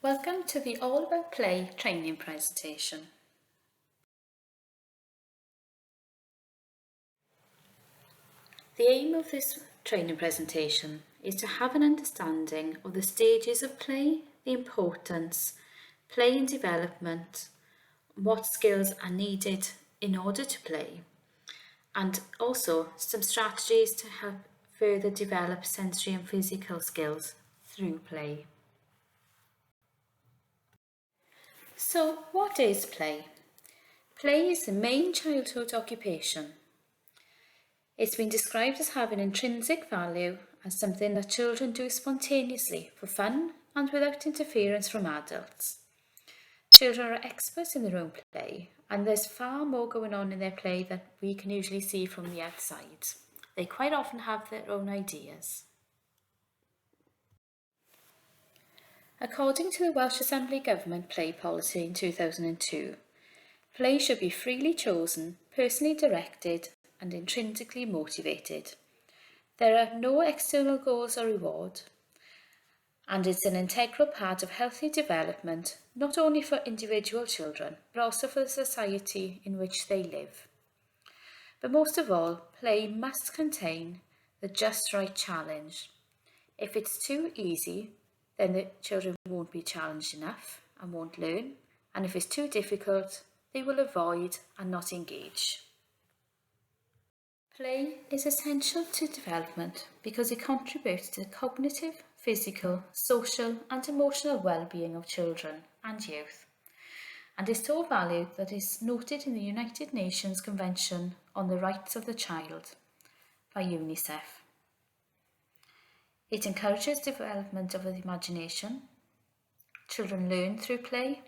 Welcome to the All About Play training presentation. The aim of this training presentation is to have an understanding of the stages of play, the importance, play and development, what skills are needed in order to play, and also some strategies to help further develop sensory and physical skills through play. So, what is play? Play is the main childhood occupation. It's been described as having intrinsic value as something that children do spontaneously for fun and without interference from adults. Children are experts in their own play, and there's far more going on in their play that we can usually see from the outside. They quite often have their own ideas. According to the Welsh Assembly Government Play Policy in 2002, play should be freely chosen, personally directed and intrinsically motivated. There are no external goals or reward, and it's an integral part of healthy development, not only for individual children, but also for the society in which they live. But most of all, play must contain the just right challenge. If it's too easy, then the children won't be challenged enough and won't learn, and if it's too difficult, they will avoid and not engage. Play is essential to development because it contributes to the cognitive, physical, social and emotional well-being of children and youth, and is so valued that it is noted in the United Nations Convention on the Rights of the Child by UNICEF. It encourages development of the imagination. Children learn through play,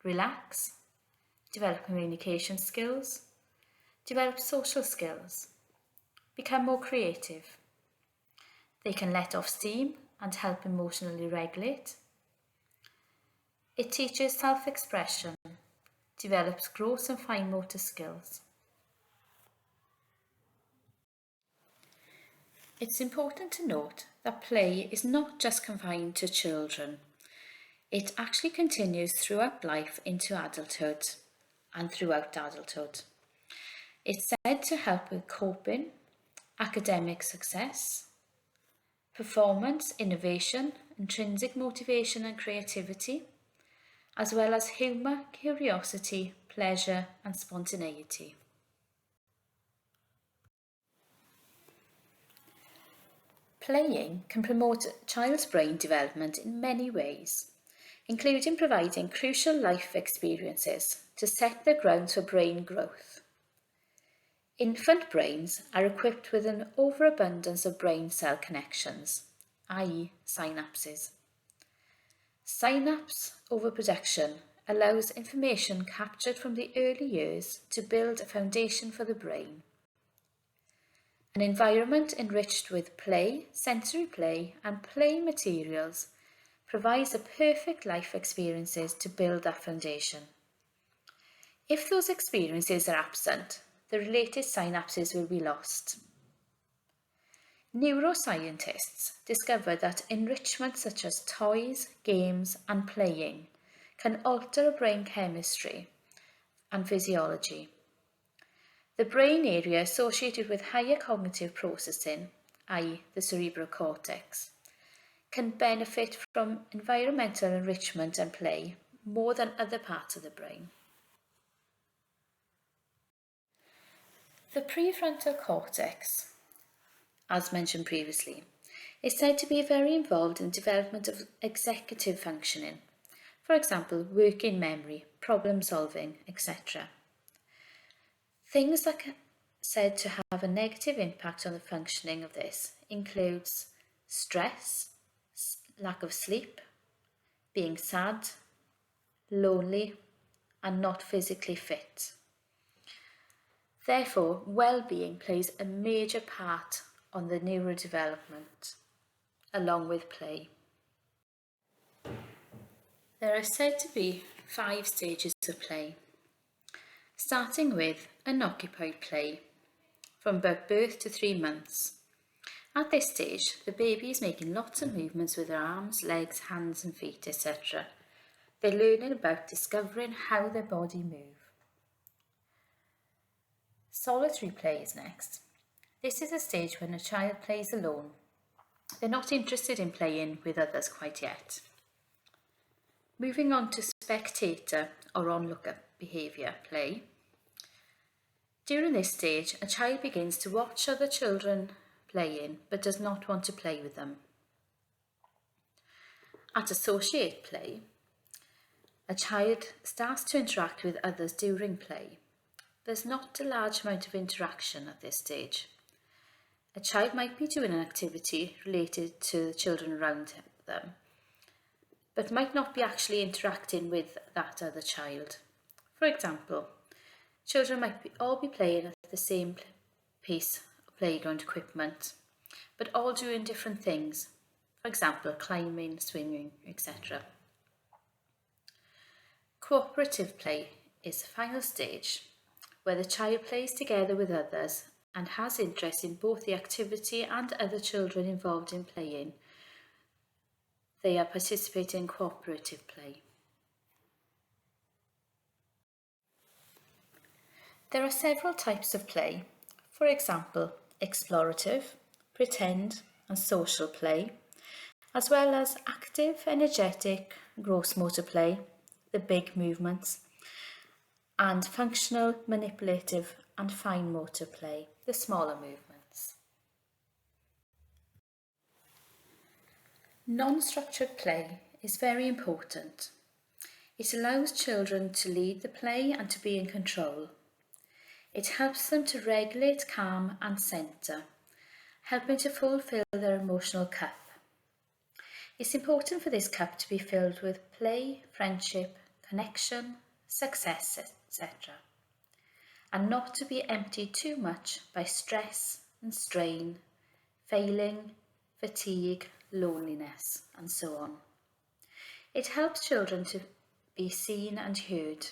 relax, develop communication skills, develop social skills, become more creative. They can let off steam and help emotionally regulate. It teaches self-expression, develops gross and fine motor skills. It's important to note that play is not just confined to children. It actually continues throughout life into adulthood and throughout adulthood. It's said to help with coping, academic success, performance, innovation, intrinsic motivation and creativity, as well as humour, curiosity, pleasure and spontaneity. Playing can promote a child's brain development in many ways, including providing crucial life experiences to set the grounds for brain growth. Infant brains are equipped with an overabundance of brain cell connections, i.e. synapses. Synapse overproduction allows information captured from the early years to build a foundation for the brain. An environment enriched with play, sensory play and play materials provides the perfect life experiences to build that foundation. If those experiences are absent, the related synapses will be lost. Neuroscientists discovered that enrichment such as toys, games and playing can alter brain chemistry and physiology. The brain area associated with higher cognitive processing, i.e. the cerebral cortex, can benefit from environmental enrichment and play more than other parts of the brain. The prefrontal cortex, as mentioned previously, is said to be very involved in the development of executive functioning, for example, working memory, problem solving, etc. Things that are said to have a negative impact on the functioning of this includes stress, lack of sleep, being sad, lonely, and not physically fit. Therefore, well-being plays a major part on the neurodevelopment, along with play. There are said to be 5 stages of play, starting with unoccupied play, from about birth to 3 months, At this stage, the baby is making lots of movements with their arms, legs, hands and feet, etc. They're learning about discovering how their body moves. Solitary play is next. This is a stage when a child plays alone. They're not interested in playing with others quite yet. Moving on to spectator or onlooker behaviour play. During this stage, a child begins to watch other children playing but does not want to play with them. At associate play, a child starts to interact with others during play. There's not a large amount of interaction at this stage. A child might be doing an activity related to the children around them, but might not be actually interacting with that other child. For example, children might all be playing at the same piece of playground equipment, but all doing different things. For example, climbing, swimming, etc. Cooperative play is the final stage, where the child plays together with others and has interest in both the activity and other children involved in playing. They are participating in cooperative play. There are several types of play. For example, explorative, pretend and social play, as well as active, energetic, gross motor play, the big movements, and functional, manipulative and fine motor play, the smaller movements. Non-structured play is very important. It allows children to lead the play and to be in control. It helps them to regulate, calm and centre, helping to fulfil their emotional cup. It's important for this cup to be filled with play, friendship, connection, success, etc., and not to be emptied too much by stress and strain, failing, fatigue, loneliness, and so on. It helps children to be seen and heard,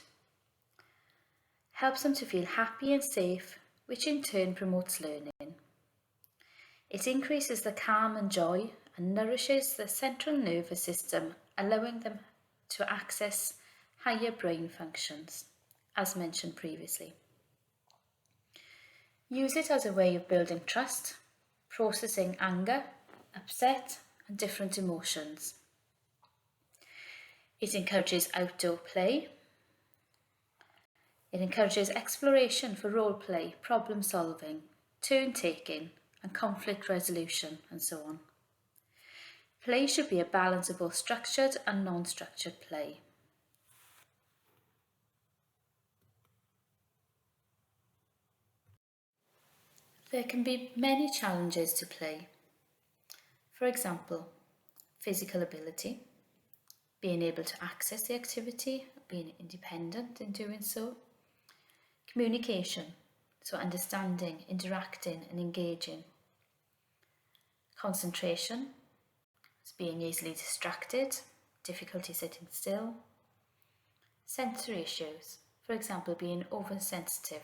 helps them to feel happy and safe, which in turn promotes learning. It increases the calm and joy and nourishes the central nervous system, allowing them to access higher brain functions, as mentioned previously. Use it as a way of building trust, processing anger, upset and different emotions. It encourages outdoor play. It encourages exploration for role play, problem solving, turn taking and conflict resolution and so on. Play should be a balance of both structured and non-structured play. There can be many challenges to play. For example, physical ability, being able to access the activity, being independent in doing so. Communication, so understanding, interacting and engaging. Concentration, so being easily distracted, difficulty sitting still. Sensory issues, for example, being oversensitive.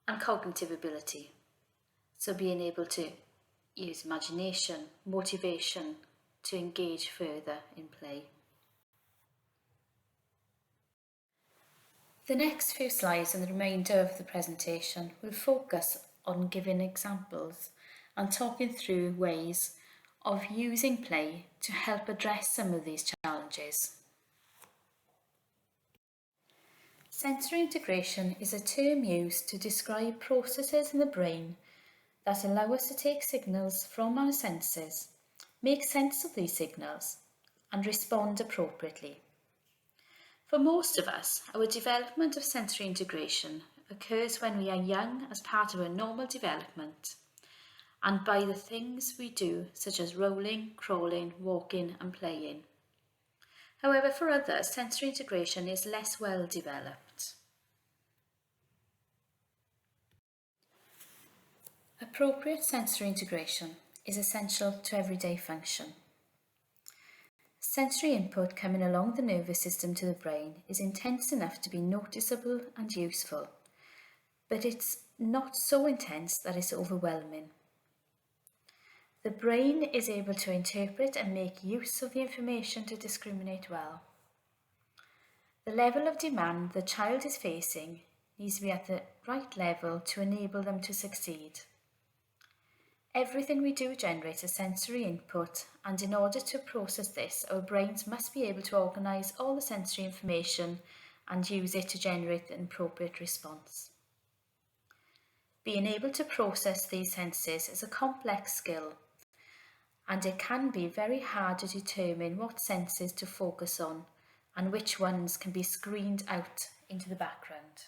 And cognitive ability, so being able to use imagination, motivation to engage further in play. The next few slides and the remainder of the presentation will focus on giving examples and talking through ways of using play to help address some of these challenges. Sensory integration is a term used to describe processes in the brain that allow us to take signals from our senses, make sense of these signals, and respond appropriately. For most of us, our development of sensory integration occurs when we are young as part of a normal development, and by the things we do, such as rolling, crawling, walking, and playing. However, for others, sensory integration is less well developed. Appropriate sensory integration is essential to everyday function. Sensory input coming along the nervous system to the brain is intense enough to be noticeable and useful, but it's not so intense that it's overwhelming. The brain is able to interpret and make use of the information to discriminate well. The level of demand the child is facing needs to be at the right level to enable them to succeed. Everything we do generates a sensory input, and in order to process this, our brains must be able to organise all the sensory information and use it to generate an appropriate response. Being able to process these senses is a complex skill, and it can be very hard to determine what senses to focus on and which ones can be screened out into the background.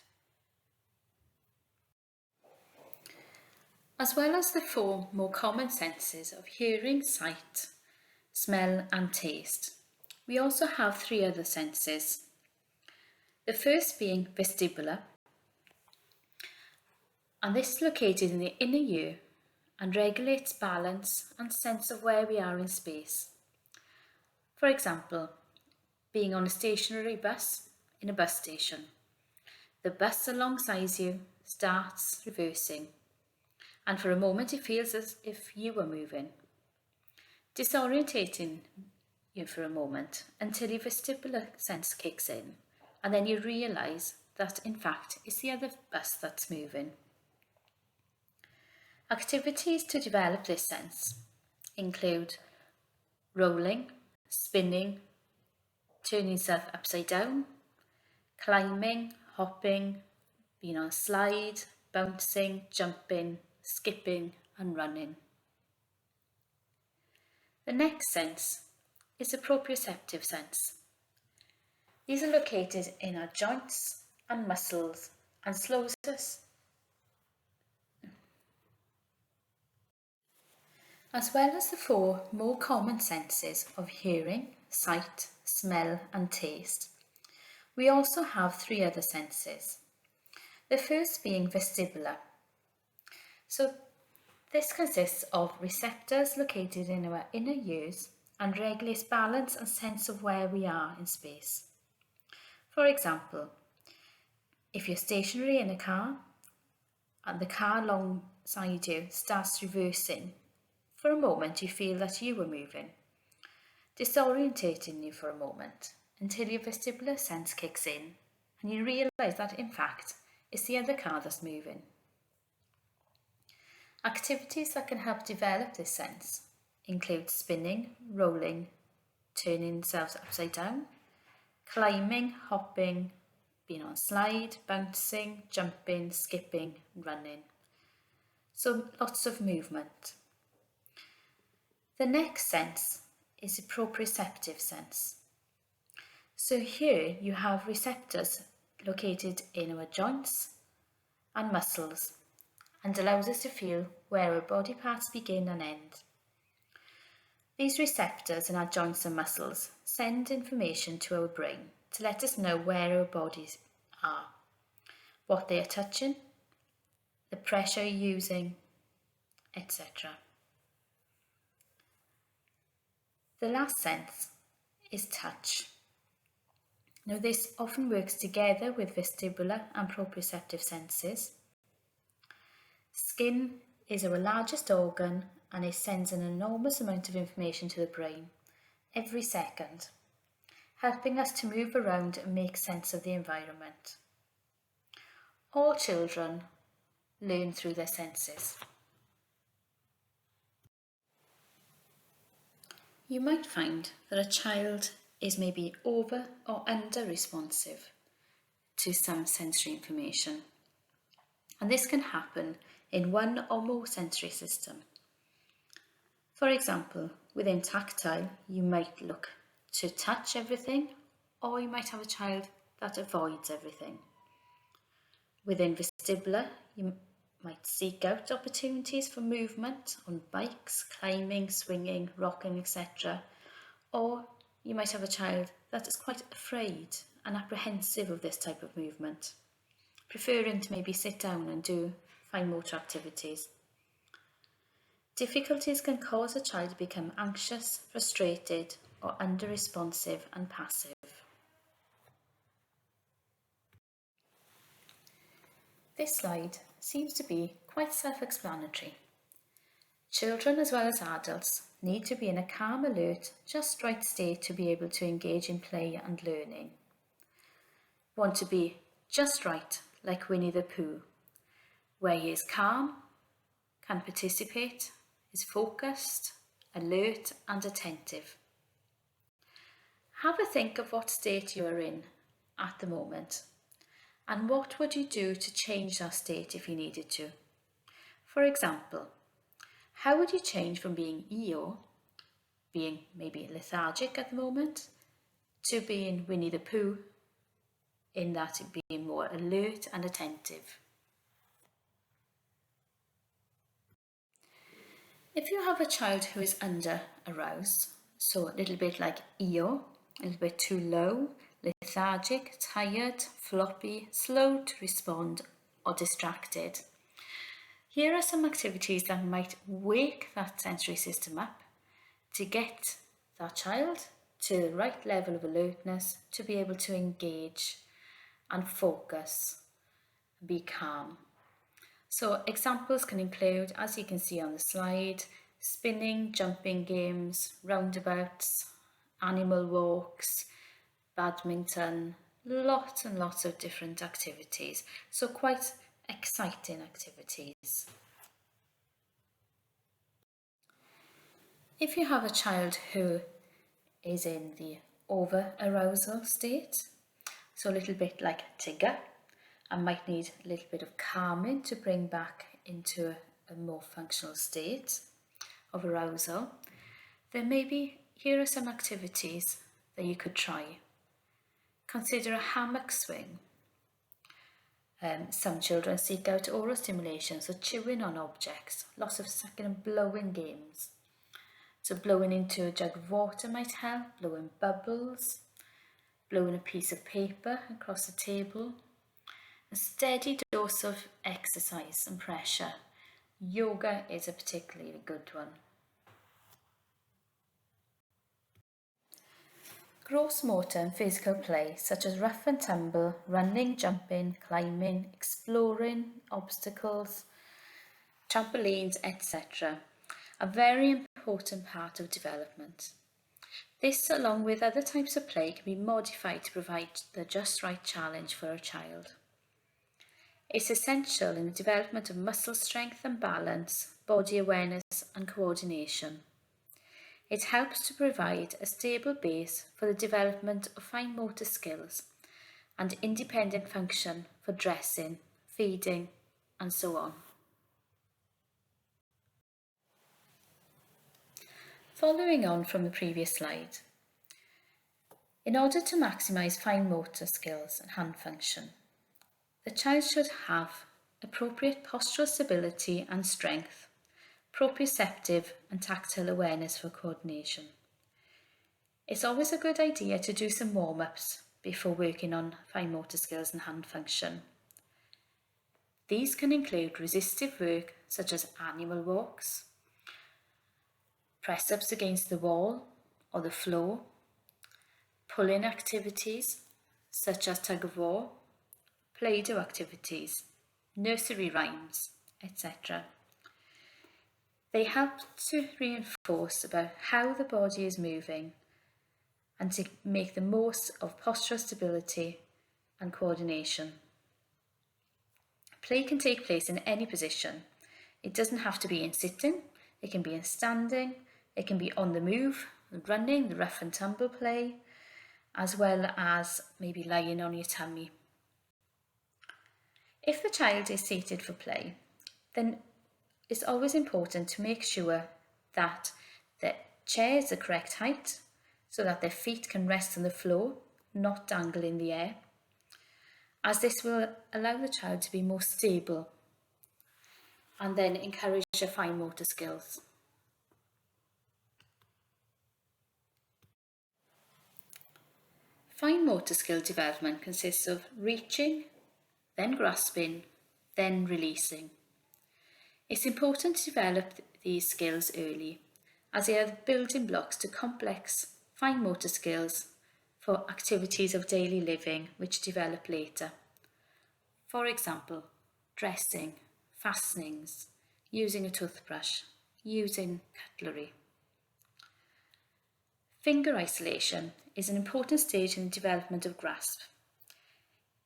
As well as the four more common senses of hearing, sight, smell and taste, we also have three other senses. The first being vestibular, and this is located in the inner ear and regulates balance and sense of where we are in space. For example, being on a stationary bus in a bus station. The bus alongside you starts reversing, and for a moment it feels as if you were moving, disorientating you for a moment until your vestibular sense kicks in, and then you realise that in fact it's the other bus that's moving. Activities to develop this sense include rolling, spinning, turning yourself upside down, climbing, hopping, being on a slide, bouncing, jumping, skipping and running. The next sense is the proprioceptive sense. These are located in our joints and muscles and slows us. As well as the four more common senses of hearing, sight, smell and taste, we also have three other senses. The first being vestibular. So this consists of receptors located in our inner ears and regulates balance and sense of where we are in space. For example, if you're stationary in a car and the car alongside you starts reversing, for a moment you feel that you were moving, disorientating you for a moment until your vestibular sense kicks in and you realise that in fact it's the other car that's moving. Activities that can help develop this sense include spinning, rolling, turning themselves upside down, climbing, hopping, being on a slide, bouncing, jumping, skipping, running. So lots of movement. The next sense is the proprioceptive sense. So here you have receptors located in our joints and muscles and allows us to feel where our body parts begin and end. These receptors in our joints and muscles send information to our brain to let us know where our bodies are, what they are touching, the pressure you're using, etc. The last sense is touch. Now this often works together with vestibular and proprioceptive senses. Skin is our largest organ and it sends an enormous amount of information to the brain every second, helping us to move around and make sense of the environment. All children learn through their senses. You might find that a child is maybe over or under responsive to some sensory information, and this can happen in one or more sensory system. For example, within tactile, you might look to touch everything, or you might have a child that avoids everything. Within vestibular, you might seek out opportunities for movement on bikes, climbing, swinging, rocking, etc. Or you might have a child that is quite afraid and apprehensive of this type of movement, preferring to maybe sit down and do fine motor activities. Difficulties can cause a child to become anxious, frustrated, or under-responsive and passive. This slide seems to be quite self-explanatory. Children as well as adults need to be in a calm, alert, just right state to be able to engage in play and learning. Want to be just right, like Winnie the Pooh, where he is calm, can participate, is focused, alert and attentive. Have a think of what state you are in at the moment, and what would you do to change that state if you needed to? For example, how would you change from being Eeyore, being maybe lethargic at the moment, to being Winnie the Pooh, in that being more alert and attentive? If you have a child who is under aroused, so a little bit like Eeyore, a little bit too low, lethargic, tired, floppy, slow to respond or distracted, here are some activities that might wake that sensory system up to get that child to the right level of alertness to be able to engage and focus and be calm. So examples can include, as you can see on the slide, spinning, jumping games, roundabouts, animal walks, badminton, lots and lots of different activities. So quite exciting activities. If you have a child who is in the over-arousal state, so a little bit like Tigger, and might need a little bit of calming to bring back into a more functional state of arousal, then maybe here are some activities that you could try. Consider a hammock swing. Some children seek out oral stimulation, so chewing on objects, lots of sucking and blowing games. So blowing into a jug of water might help, blowing bubbles, blowing a piece of paper across the table. A steady dose of exercise and pressure. Yoga is a particularly good one. Gross motor and physical play such as rough and tumble, running, jumping, climbing, exploring, obstacles, trampolines, etc. are a very important part of development. This, along with other types of play, can be modified to provide the just right challenge for a child. It's essential in the development of muscle strength and balance, body awareness and coordination. It helps to provide a stable base for the development of fine motor skills and independent function for dressing, feeding and so on. Following on from the previous slide, in order to maximise fine motor skills and hand function, the child should have appropriate postural stability and strength, proprioceptive and tactile awareness for coordination. It's always a good idea to do some warm-ups before working on fine motor skills and hand function. These can include resistive work such as animal walks, press-ups against the wall or the floor, pulling activities such as tug-of-war, Play-Doh activities, nursery rhymes, etc. They help to reinforce about how the body is moving and to make the most of postural stability and coordination. Play can take place in any position. It doesn't have to be in sitting, it can be in standing, it can be on the move, running, the rough and tumble play, as well as maybe lying on your tummy. If the child is seated for play, then it's always important to make sure that the chair is the correct height so that their feet can rest on the floor, not dangle in the air, as this will allow the child to be more stable and then encourage their fine motor skills. Fine motor skill development consists of reaching, then grasping, then releasing. It's important to develop these skills early, as they are the building blocks to complex fine motor skills for activities of daily living which develop later. For example, dressing, fastenings, using a toothbrush, using cutlery. Finger isolation is an important stage in the development of grasp.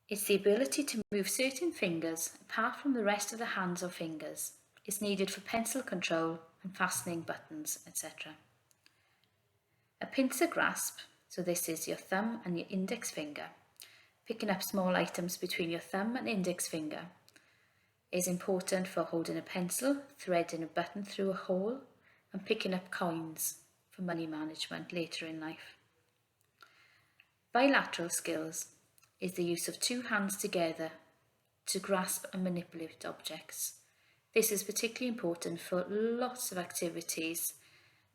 It's the ability to move certain fingers apart from the rest of the hands or fingers. It's needed for pencil control and fastening buttons, etc. A pincer grasp, so this is your thumb and your index finger, picking up small items between your thumb and index finger, is important for holding a pencil, threading a button through a hole, and picking up coins for money management later in life. Bilateral skills is the use of two hands together to grasp and manipulate objects. This is particularly important for lots of activities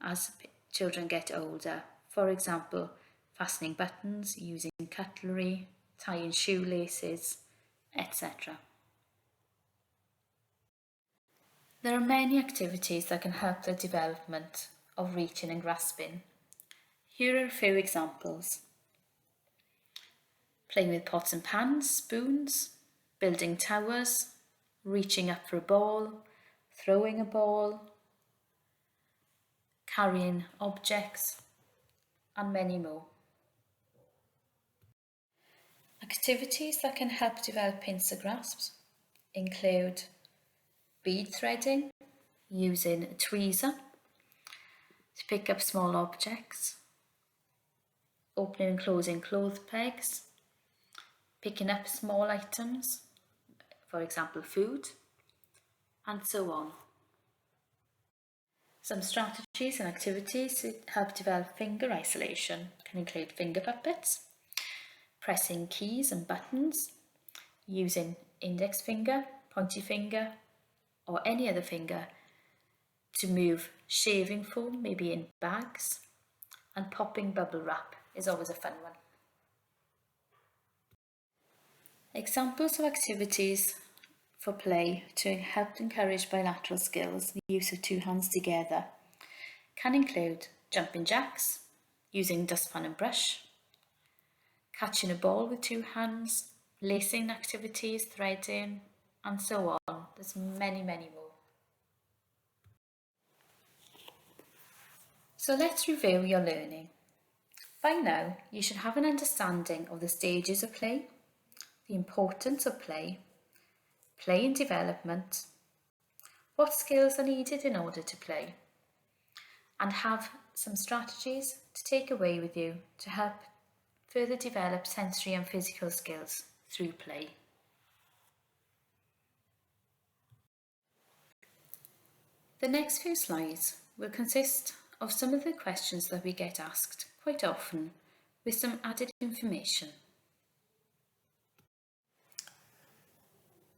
as children get older. For example, fastening buttons, using cutlery, tying shoelaces, etc. There are many activities that can help the development of reaching and grasping. Here are a few examples. Playing with pots and pans, spoons, building towers, reaching up for a ball, throwing a ball, carrying objects, and many more. Activities that can help develop pincer grasps include bead threading, using a tweezer to pick up small objects, opening and closing clothes pegs, picking up small items, for example food, and so on. Some strategies and activities to help develop finger isolation can include finger puppets, pressing keys and buttons, using index finger, pointy finger, or any other finger to move shaving foam, maybe in bags, and popping bubble wrap is always a fun one. Examples of activities for play to help encourage bilateral skills, the use of two hands together, can include jumping jacks, using dustpan and brush, catching a ball with two hands, lacing activities, threading, and so on. There's many more. So let's review your learning. By now, you should have an understanding of the stages of play, the importance of play in development, what skills are needed in order to play, and have some strategies to take away with you to help further develop sensory and physical skills through play. The next few slides will consist of some of the questions that we get asked quite often with some added information.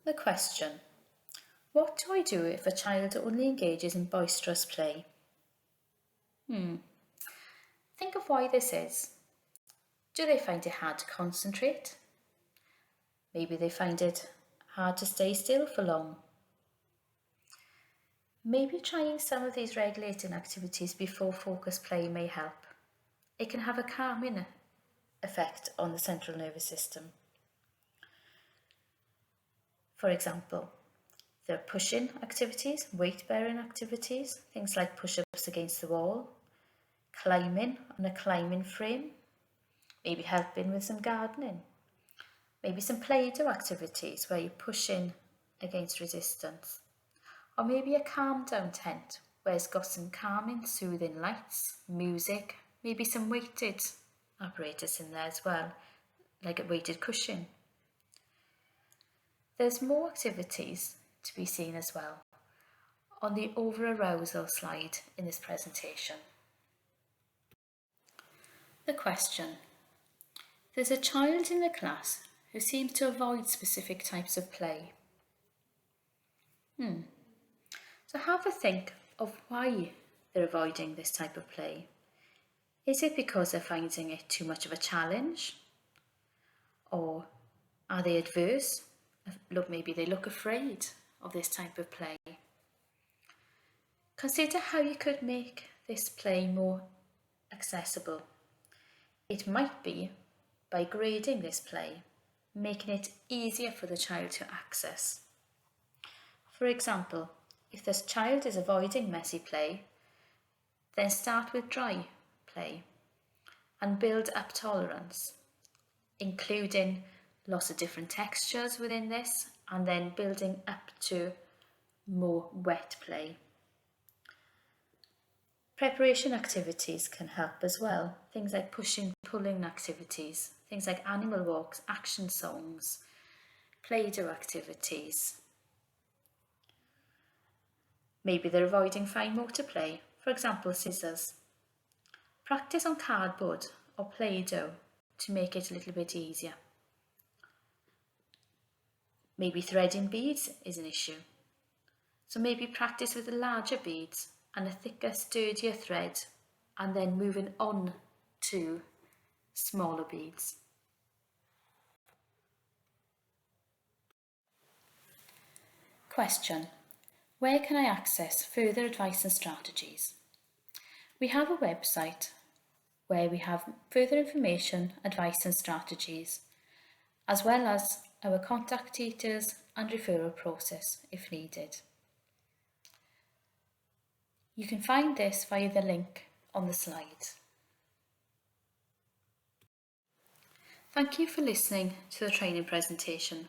The question: what do I do if a child only engages in boisterous play? Think of why this is. Do they find it hard to concentrate? Maybe they find it hard to stay still for long. Maybe trying some of these regulating activities before focused play may help. It can have a calming effect on the central nervous system. For example, there are pushing activities, weight-bearing activities, things like push-ups against the wall, climbing on a climbing frame, maybe helping with some gardening, maybe some Play-Doh activities where you're pushing against resistance, or maybe a calm-down tent where it's got some calming, soothing lights, music, maybe some weighted apparatus in there as well, like a weighted cushion. There's more activities to be seen as well on the over-arousal slide in this presentation. The question: there's a child in the class who seems to avoid specific types of play. So have a think of why they're avoiding this type of play. Is it because they're finding it too much of a challenge? Or are they adverse? Maybe they look afraid of this type of play. Consider how you could make this play more accessible. It might be by grading this play, making it easier for the child to access. For example, If the child is avoiding messy play, then start with dry play and build up tolerance, including lots of different textures within this and then building up to more wet play. Preparation activities can help as well, things like pushing, pulling activities, things like animal walks, action songs, Play-Doh activities. Maybe they're avoiding fine motor play, for example scissors. Practice on cardboard or Play-Doh to make it a little bit easier. Maybe threading beads is an issue. So maybe practice with the larger beads and a thicker, sturdier thread, and then moving on to smaller beads. Question: where can I access further advice and strategies? We have a website where we have further information, advice and strategies, as well as our contact details and referral process if needed. You can find this via the link on the slide. Thank you for listening to the training presentation.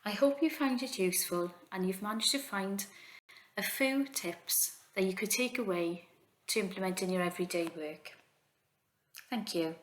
I hope you found it useful and you've managed to find a few tips that you could take away to implement in your everyday work. Thank you.